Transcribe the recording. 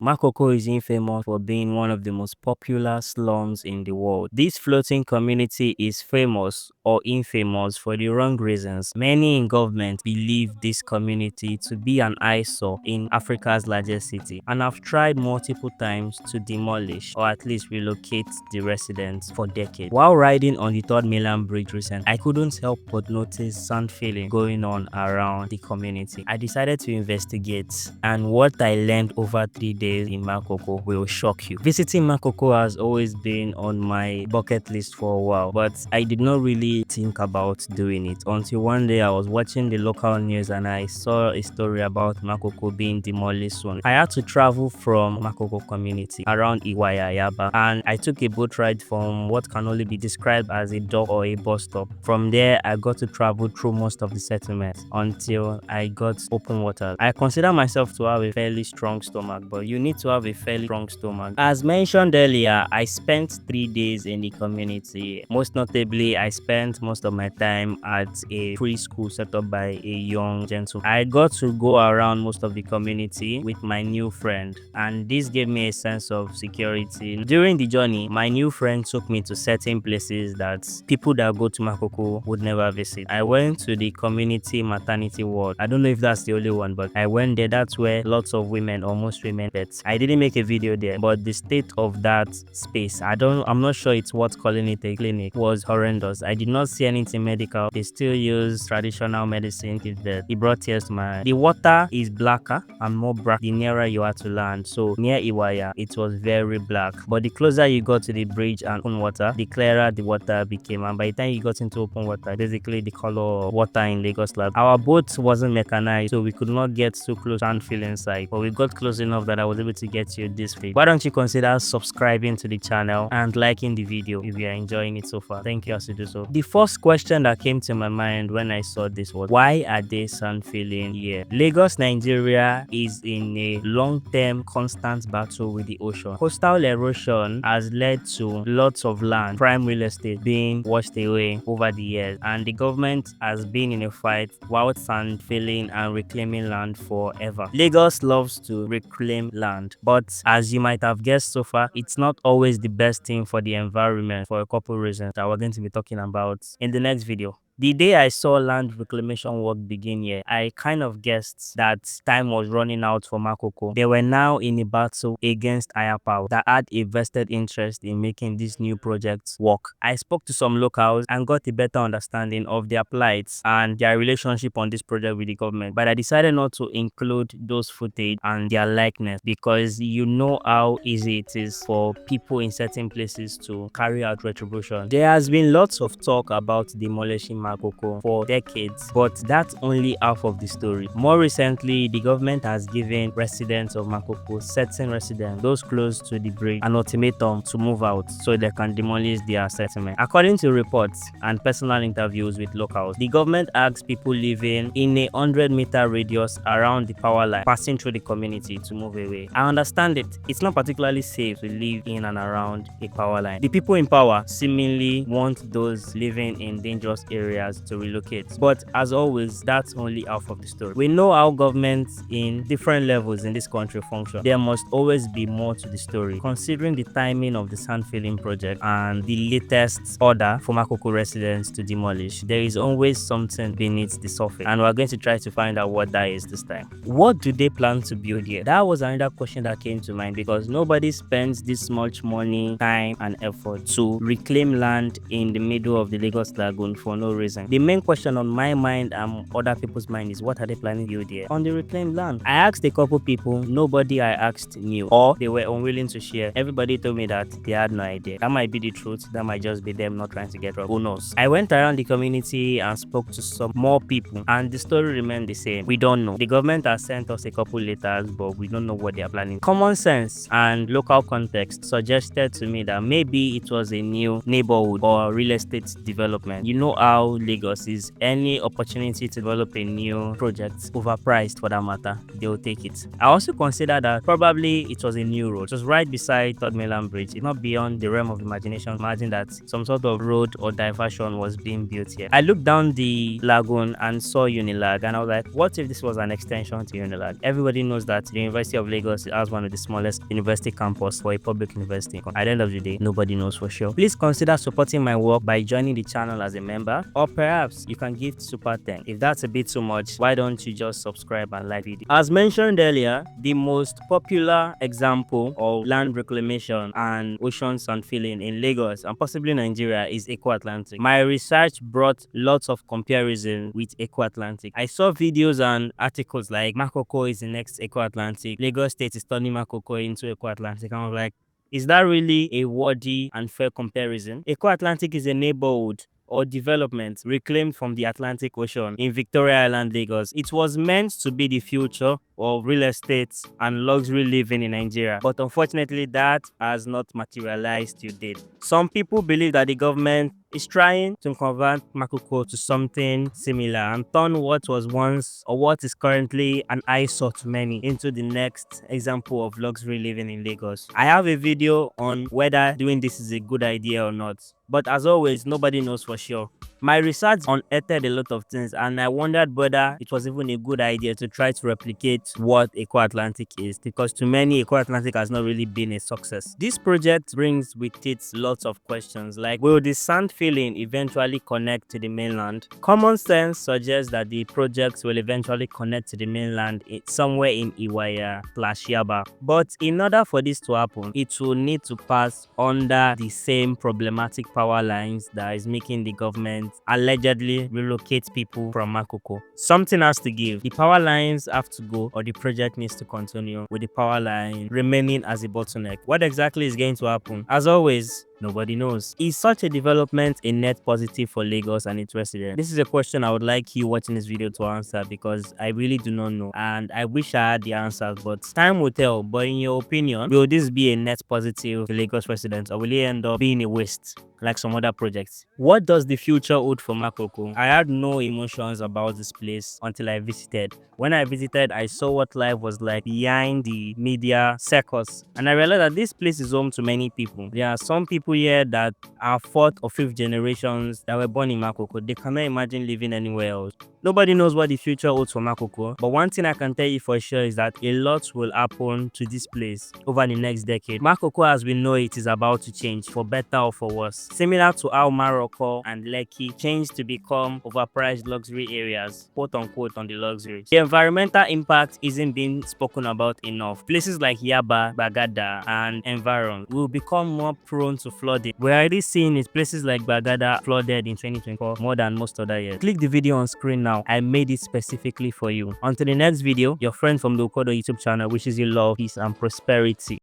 Makoko is infamous for being one of the most popular slums in the world. This floating community is famous or infamous for the wrong reasons. Many in government believe this community to be an eyesore in Africa's largest city and have tried multiple times to demolish or at least relocate the residents for decades. While riding on the third mainland bridge recently, I couldn't help but notice sandfilling going on around the community. I decided to investigate, and what I learned over 3 days in Makoko will shock you. Visiting Makoko has always been on my bucket list for a while, but I did not really think about doing it until one day I was watching the local news and I saw a story about Makoko being demolished soon. I had to travel from Makoko community around Iwaya, and I took a boat ride from what can only be described as a dock or a bus stop. From there, I got to travel through most of the settlements until I got open water. I consider myself to have a fairly strong stomach, but you need to have a fairly strong stomach. As mentioned earlier, I spent 3 days in the community. Most notably, I spent most of my time at a preschool set up by a young gentleman. I got to go around most of the community with my new friend, and this gave me a sense of security. During the journey, my new friend took me to certain places that people that go to Makoko would never visit. I went to the community maternity ward. I don't know if that's the only one, but I went there. That's where lots of women, or most women, bet. I didn't make a video there, but the state of that space, I'm not sure it's worth calling it a clinic, was horrendous. I did not see anything medical. They still use traditional medicine. It brought tears to my eye. The water is blacker and more black the nearer you are to land. So near Iwaya, it was very black. But the closer you got to the bridge and open water, the clearer the water became. And by the time you got into open water, basically the color of water in Lagos Lab. Our boat wasn't mechanized, so we could not get too close and feel inside. But we got close enough that I was able to get you this feed. Why don't you consider subscribing to the channel and liking the video if you are enjoying it so far? Thank you as you do so. The first question that came to my mind when I saw this was, why are they sandfilling here? Lagos, Nigeria is in a long-term constant battle with the ocean. Coastal erosion has led to lots of land, prime real estate, being washed away over the years, and the government has been in a fight while sandfilling and reclaiming land forever. Lagos loves to reclaim land, but as you might have guessed so far, it's not always the best thing for the environment for a couple reasons that we're going to be talking about in the next video. The day I saw land reclamation work begin here, I kind of guessed that time was running out for Makoko. They were now in a battle against higher power that had a vested interest in making these new projects work. I spoke to some locals and got a better understanding of their plights and their relationship on this project with the government, but I decided not to include those footage and their likeness because you know how easy it is for people in certain places to carry out retribution. There has been lots of talk about demolishing Makoko for decades, but that's only half of the story. More recently, the government has given residents of Makoko, certain residents, those close to the bridge, an ultimatum to move out so they can demolish their settlement. According to reports and personal interviews with locals, the government asks people living in a 100-meter radius around the power line passing through the community to move away. I understand it. It's not particularly safe to live in and around a power line. The people in power seemingly want those living in dangerous areas to relocate, but as always, that's only half of the story. We know how governments in different levels in this country function. There must always be more to the story. Considering the timing of the sandfilling project and the latest order for Makoko residents to demolish, there is always something beneath the surface, and we're going to try to find out what that is this time. What do they plan to build here? That was another question that came to mind because nobody spends this much money, time, and effort to reclaim land in the middle of the Lagos Lagoon for no reason. The main question on my mind and other people's mind is, what are they planning to build here on the reclaimed land? I asked a couple people, nobody I asked knew, or they were unwilling to share. Everybody told me that they had no idea. That might be the truth, that might just be them not trying to get robbed. Who knows? I went around the community and spoke to some more people, and the story remained the same. We don't know. The government has sent us a couple letters, but we don't know what they are planning. Common sense and local context suggested to me that maybe it was a new neighborhood or real estate development. You know how about Lagos is any opportunity to develop a new project, overpriced for that matter, they'll take it. I also consider that probably it was a new road. It was right beside Third Mainland Bridge. It's not beyond the realm of imagination. Imagine that some sort of road or diversion was being built here. I looked down the lagoon and saw Unilag, and I was like, what if this was an extension to Unilag? Everybody knows that the University of Lagos has one of the smallest university campus for a public university. At the end of the day, nobody knows for sure. Please consider supporting my work by joining the channel as a member, or perhaps you can give super thanks. If that's a bit too much, why don't you just subscribe and like video? As mentioned earlier, the most popular example of land reclamation and ocean sandfilling in Lagos and possibly Nigeria is Eco Atlantic. My research brought lots of comparison with Eco Atlantic. I saw videos and articles like Makoko is the next Eco Atlantic, Lagos State is turning Makoko into Eco Atlantic. I was like, is that really a worthy and fair comparison? Eco Atlantic is a neighborhood or development reclaimed from the Atlantic Ocean in Victoria Island, Lagos. It was meant to be the future of real estate and luxury living in Nigeria, but unfortunately that has not materialized to date. Some people believe that the government is trying to convert Makoko to something similar and turn what was once or what is currently an eyesore to many into the next example of luxury living in Lagos. I have a video on whether doing this is a good idea or not, but as always, nobody knows for sure. My research unearthed a lot of things, and I wondered whether it was even a good idea to try to replicate what Eco Atlantic is, because to many, Eco Atlantic has not really been a success. This project brings with it lots of questions like, will the sand filling eventually connect to the mainland? Common sense suggests that the project will eventually connect to the mainland somewhere in Iwaya/Yaba. But in order for this to happen, it will need to pass under the same problematic power lines that is making the government allegedly relocate people from Makoko. Something has to give. The power lines have to go, or the project needs to continue with the power line remaining as a bottleneck. What exactly is going to happen? As always, nobody knows. Is such a development a net positive for Lagos and its residents? This is a question I would like you watching this video to answer, because I really do not know and I wish I had the answers, but time will tell. But in your opinion, will this be a net positive to Lagos residents, or will it end up being a waste like some other projects? What does the future hold for Makoko? I had no emotions about this place until I visited. When I visited, I saw what life was like behind the media circus, and I realized that this place is home to many people. There are some people here that are fourth or fifth generations that were born in Makoko. They cannot imagine living anywhere else. Nobody knows what the future holds for Makoko, but one thing I can tell you for sure is that a lot will happen to this place over the next decade. Makoko, as we know it, is about to change for better or for worse. Similar to how Maroko and Lekki changed to become overpriced luxury areas, quote unquote, on the luxury. The environmental impact isn't being spoken about enough. Places like Yaba, Bagada, and Environ will become more prone to flooding. We're already seeing it. Places like Bagada flooded in 2024 more than most other years. Click the video on screen now. I made it specifically for you. Until the next video, your friend from the Okodo YouTube channel wishes you love, peace, and prosperity.